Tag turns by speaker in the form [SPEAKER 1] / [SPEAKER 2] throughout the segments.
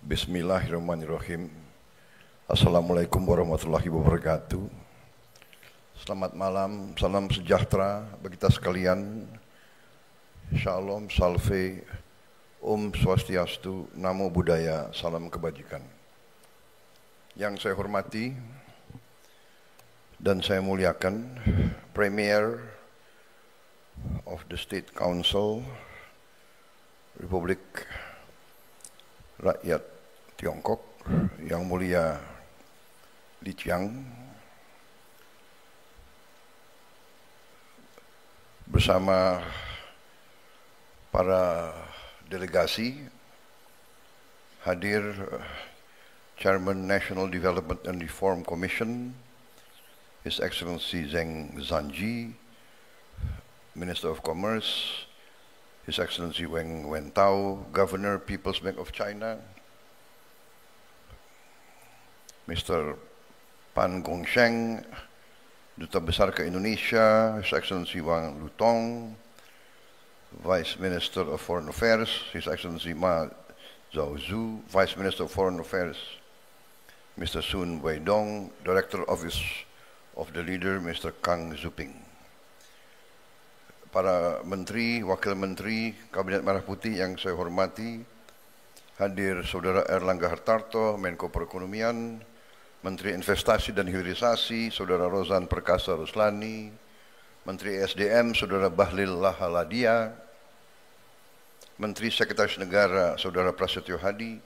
[SPEAKER 1] Bismillahirrahmanirrahim. Assalamualaikum warahmatullahi wabarakatuh. Selamat malam, salam sejahtera bagi kita sekalian. Shalom, salve, Om Swastiastu, Namo Buddhaya, salam kebajikan. Yang saya hormati dan saya muliakan Premier of the State Council Republik Rakyat Tiongkok, Yang Mulia Li Qiang, bersama para delegasi hadir Chairman National Development and Reform Commission, His Excellency Zheng Zhanji, Minister of Commerce, His Excellency Weng Wentao, Governor, People's Bank of China, Mr. Pan Gongsheng, Duta Besar ke Indonesia, His Excellency Wang Lutong, Vice Minister of Foreign Affairs, His Excellency Ma Zhaozhu, Vice Minister of Foreign Affairs, Mr. Sun Weidong, Director Office of the Leader, Mr. Kang Zuping. Para Menteri, Wakil Menteri, Kabinet Merah Putih yang saya hormati, hadir Saudara Erlangga Hartarto, Menko Perekonomian, Menteri Investasi dan Hilirisasi, Saudara Rozan Perkasa Ruslani, Menteri SDM, Saudara Bahlil Lahaladia, Menteri Sekretaris Negara, Saudara Prasetyo Hadi,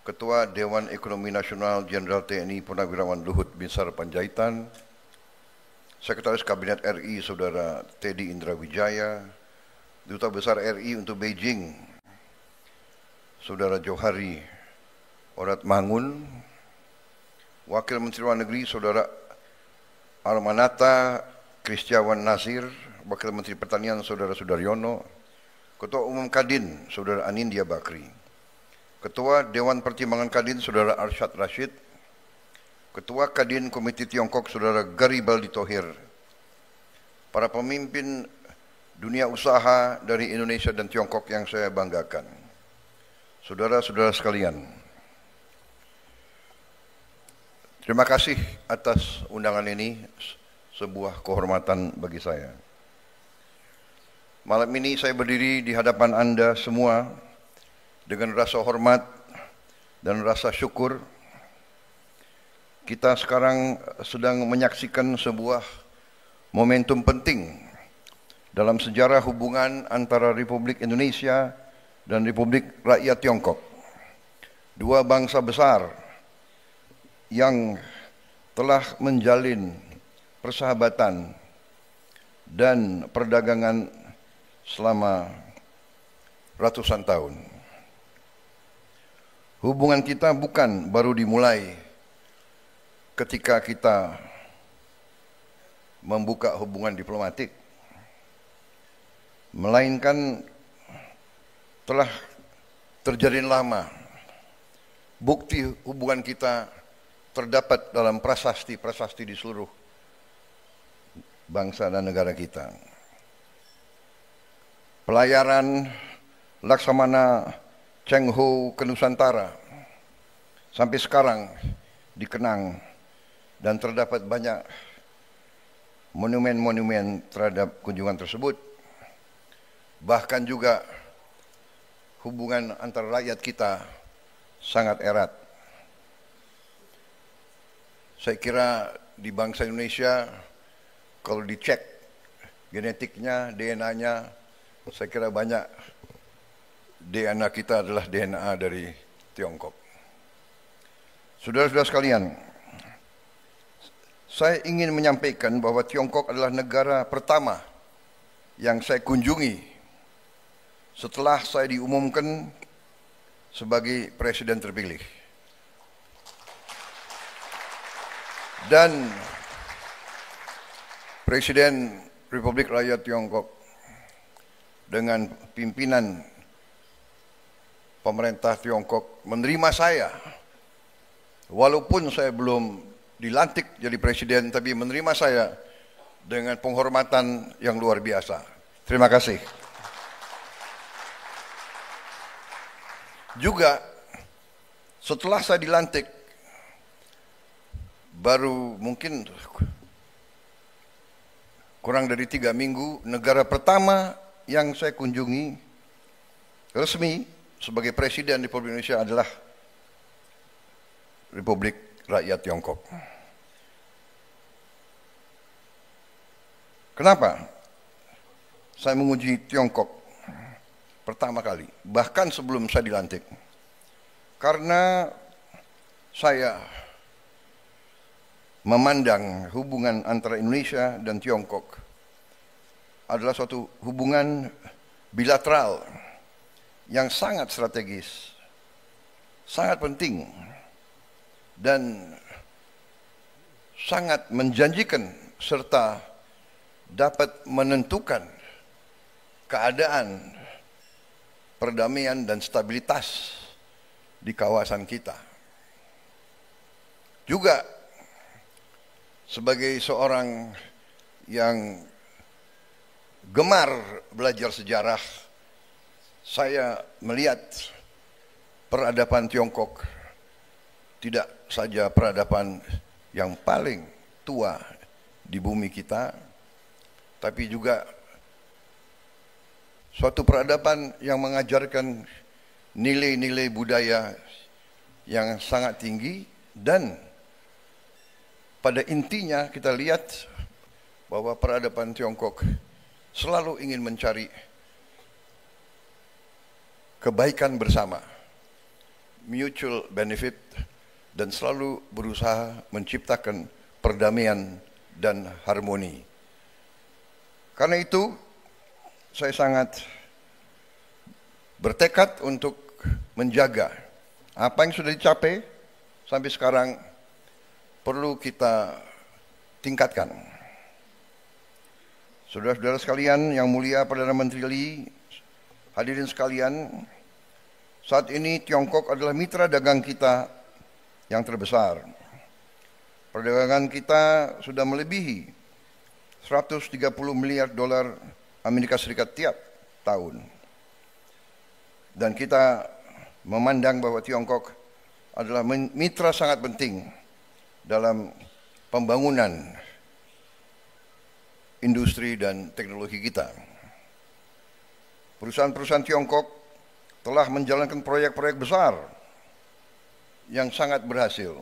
[SPEAKER 1] Ketua Dewan Ekonomi Nasional Jenderal TNI Purnawirawan Luhut Binsar Panjaitan, Sekretaris Kabinet RI, Saudara Teddy Indra Wijaya, Duta Besar RI untuk Beijing, Saudara Johari Orat Mangun, Wakil Menteri Luar Negeri Saudara Armanata Kristiawan Nasir, Wakil Menteri Pertanian Saudara Sudaryono, Ketua Umum Kadin Saudara Anindya Bakri, Ketua Dewan Pertimbangan Kadin Saudara Arsyad Rashid, Ketua Kadin Komite Tiongkok Saudara Garibaldi Thohir, para pemimpin dunia usaha dari Indonesia dan Tiongkok yang saya banggakan, saudara-saudara sekalian. Terima kasih atas undangan ini, sebuah kehormatan bagi saya. Malam ini saya berdiri di hadapan Anda semua dengan rasa hormat dan rasa syukur. Kita sekarang sedang menyaksikan sebuah momentum penting dalam sejarah hubungan antara Republik Indonesia dan Republik Rakyat Tiongkok. Dua bangsa besar yang telah menjalin persahabatan dan perdagangan selama ratusan tahun. Hubungan kita bukan baru dimulai ketika kita membuka hubungan diplomatik, melainkan telah terjalin lama. Bukti hubungan kita terdapat dalam prasasti-prasasti di seluruh bangsa dan negara kita. Pelayaran Laksamana Cheng Ho ke Nusantara sampai sekarang dikenang dan terdapat banyak monumen-monumen terhadap kunjungan tersebut. Bahkan juga hubungan antara rakyat kita sangat erat. Saya kira di bangsa Indonesia kalau dicek genetiknya, DNA-nya, saya kira banyak DNA kita adalah DNA dari Tiongkok. Saudara-saudara sekalian, saya ingin menyampaikan bahwa Tiongkok adalah negara pertama yang saya kunjungi setelah saya diumumkan sebagai presiden terpilih. Dan Presiden Republik Rakyat Tiongkok dengan pimpinan pemerintah Tiongkok menerima saya, walaupun saya belum dilantik jadi presiden, tapi menerima saya dengan penghormatan yang luar biasa. Terima kasih. Juga Setelah saya dilantik, baru mungkin kurang dari 3 minggu, negara pertama yang saya kunjungi resmi sebagai Presiden Republik Indonesia adalah Republik Rakyat Tiongkok. Kenapa saya mengunjungi Tiongkok pertama kali, bahkan sebelum saya dilantik? Karena saya memandang hubungan antara Indonesia dan Tiongkok adalah suatu hubungan bilateral yang sangat strategis, sangat penting, dan sangat menjanjikan serta dapat menentukan keadaan perdamaian dan stabilitas di kawasan kita. Juga sebagai seorang yang gemar belajar sejarah, saya melihat peradaban Tiongkok tidak saja peradaban yang paling tua di bumi kita, tapi juga suatu peradaban yang mengajarkan nilai-nilai budaya yang sangat tinggi, dan pada intinya kita lihat bahwa peradaban Tiongkok selalu ingin mencari kebaikan bersama, mutual benefit, dan selalu berusaha menciptakan perdamaian dan harmoni. Karena itu, saya sangat bertekad untuk menjaga apa yang sudah dicapai sampai sekarang, perlu kita tingkatkan. Saudara-saudara sekalian yang mulia Perdana Menteri Lee, hadirin sekalian, saat ini Tiongkok adalah mitra dagang kita yang terbesar. Perdagangan kita sudah melebihi 130 miliar dolar Amerika Serikat tiap tahun. Dan kita memandang bahwa Tiongkok adalah mitra sangat penting dalam pembangunan industri dan teknologi kita. Perusahaan-perusahaan Tiongkok telah menjalankan proyek-proyek besar yang sangat berhasil.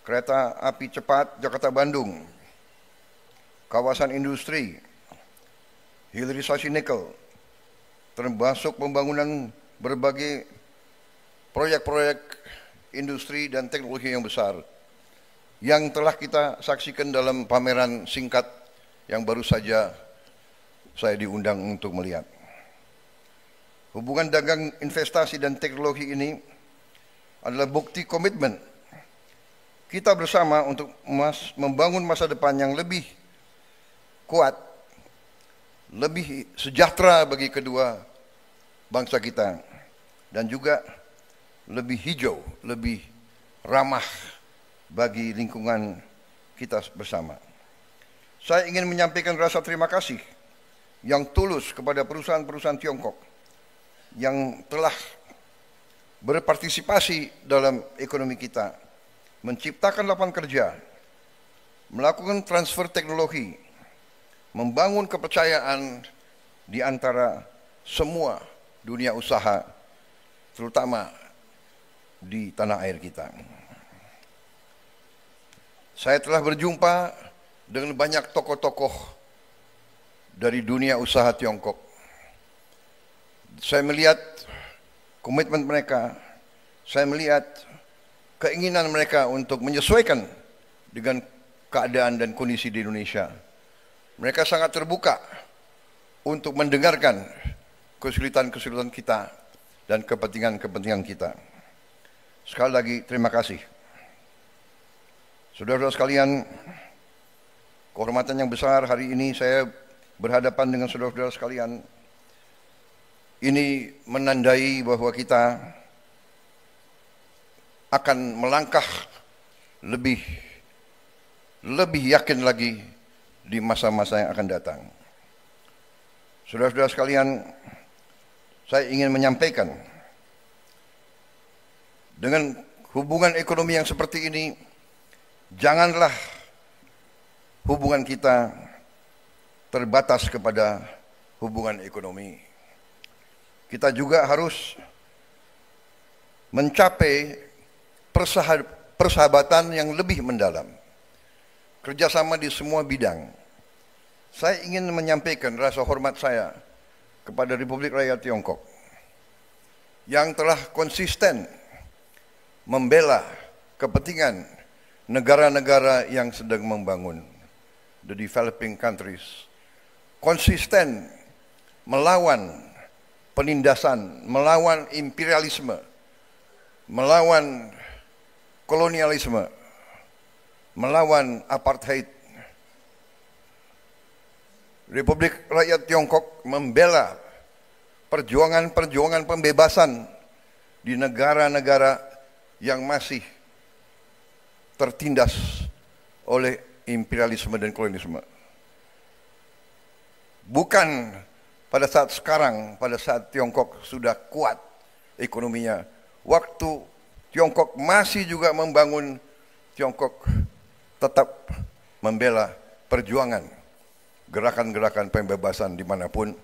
[SPEAKER 1] Kereta api cepat Jakarta-Bandung, kawasan industri, hilirisasi nikel, termasuk pembangunan berbagai proyek-proyek industri dan teknologi yang besar yang telah kita saksikan dalam pameran singkat yang baru saja saya diundang untuk melihat. Hubungan dagang, investasi, dan teknologi ini adalah bukti komitmen kita bersama untuk membangun masa depan yang lebih kuat, lebih sejahtera bagi kedua bangsa kita, dan juga lebih hijau, lebih ramah bagi lingkungan kita bersama. Saya ingin menyampaikan rasa terima kasih yang tulus kepada perusahaan-perusahaan Tiongkok yang telah berpartisipasi dalam ekonomi kita, menciptakan lapangan kerja, melakukan transfer teknologi, membangun kepercayaan di antara semua dunia usaha, terutama di tanah air kita. Saya telah berjumpa dengan banyak tokoh-tokoh dari dunia usaha Tiongkok. Saya melihat komitmen mereka, saya melihat keinginan mereka untuk menyesuaikan dengan keadaan dan kondisi di Indonesia. Mereka sangat terbuka untuk mendengarkan kesulitan-kesulitan kita dan kepentingan-kepentingan kita. Sekali lagi terima kasih. Saudara-saudara sekalian, kehormatan yang besar hari ini saya berhadapan dengan saudara-saudara sekalian. Ini menandai bahwa kita akan melangkah lebih yakin lagi di masa-masa yang akan datang. Saudara-saudara sekalian, saya ingin menyampaikan Dengan hubungan ekonomi yang seperti ini, janganlah hubungan kita terbatas kepada hubungan ekonomi. Kita juga harus mencapai persahabatan yang lebih mendalam, kerjasama di semua bidang. Saya ingin menyampaikan rasa hormat saya kepada Republik Rakyat Tiongkok yang telah konsisten membela kepentingan negara-negara yang sedang membangun, the developing countries, konsisten melawan penindasan, melawan imperialisme, melawan kolonialisme, melawan apartheid. Republik Rakyat Tiongkok membela perjuangan-perjuangan pembebasan di negara-negara yang masih tertindas oleh imperialisme dan kolonialisme. Bukan pada saat sekarang, pada saat Tiongkok sudah kuat ekonominya, waktu Tiongkok masih juga membangun, Tiongkok tetap membela perjuangan gerakan-gerakan pembebasan dimanapun.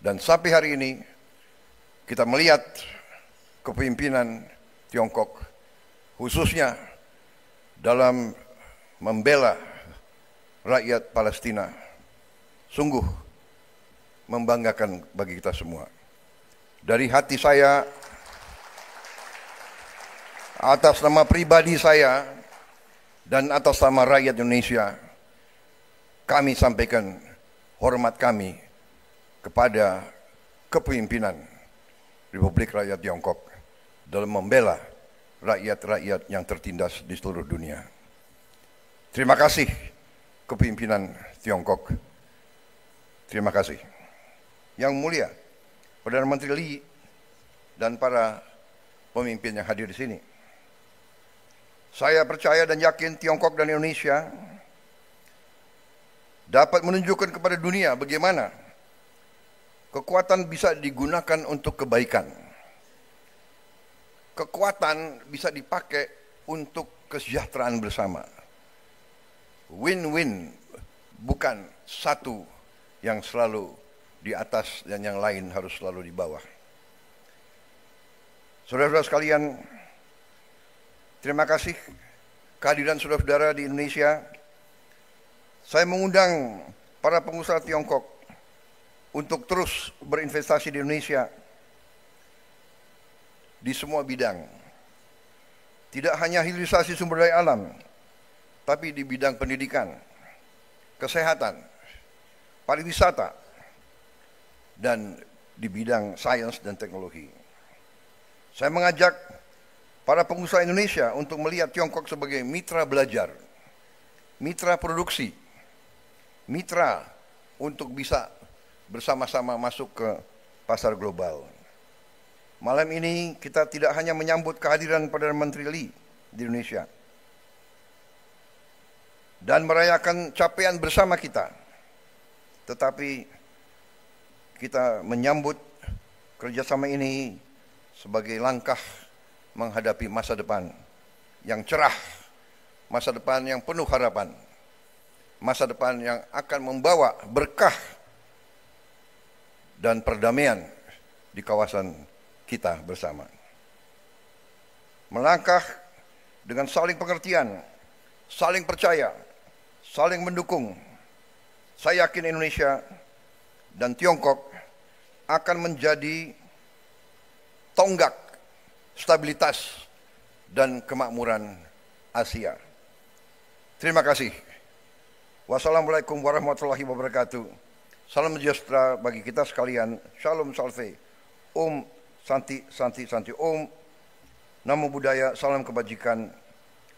[SPEAKER 1] Dan sampai hari ini kita melihat kepemimpinan Tiongkok khususnya dalam membela rakyat Palestina sungguh membanggakan bagi kita semua. Dari hati saya, atas nama pribadi saya dan atas nama rakyat Indonesia, kami sampaikan hormat kami kepada kepemimpinan Republik Rakyat Tiongkok dalam membela rakyat-rakyat yang tertindas di seluruh dunia. Terima kasih kepemimpinan Tiongkok. Terima kasih. Yang mulia Perdana Menteri Lee dan para pemimpin yang hadir di sini. Saya percaya dan yakin Tiongkok dan Indonesia dapat menunjukkan kepada dunia bagaimana kekuatan bisa digunakan untuk kebaikan. Kekuatan bisa dipakai untuk kesejahteraan bersama. Win-win, bukan satu yang selalu di atas dan yang lain harus selalu di bawah. Saudara-saudara sekalian, terima kasih kehadiran saudara-saudara di Indonesia. Saya mengundang para pengusaha Tiongkok untuk terus berinvestasi di Indonesia di semua bidang. Tidak hanya hilirisasi sumber daya alam, tapi di bidang pendidikan, kesehatan, pariwisata, dan di bidang sains dan teknologi. Saya mengajak para pengusaha Indonesia untuk melihat Tiongkok sebagai mitra belajar, mitra produksi, mitra untuk bisa bersama-sama masuk ke pasar global. Malam ini kita tidak hanya menyambut kehadiran Perdana Menteri Lee di Indonesia dan merayakan capaian bersama kita, tetapi kita menyambut kerjasama ini sebagai langkah menghadapi masa depan yang cerah, masa depan yang penuh harapan, masa depan yang akan membawa berkah dan perdamaian di kawasan kita bersama. Melangkah dengan saling pengertian, saling percaya, saling mendukung. Saya yakin Indonesia dan Tiongkok akan menjadi tonggak stabilitas dan kemakmuran Asia. Terima kasih. Wassalamualaikum warahmatullahi wabarakatuh. Salam sejahtera bagi kita sekalian. Shalom salve. Om Santi Santi Santi. Om Namo Buddhaya. Salam kebajikan.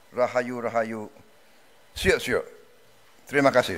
[SPEAKER 1] Rahayu Rahayu. Siap siap. Terima kasih.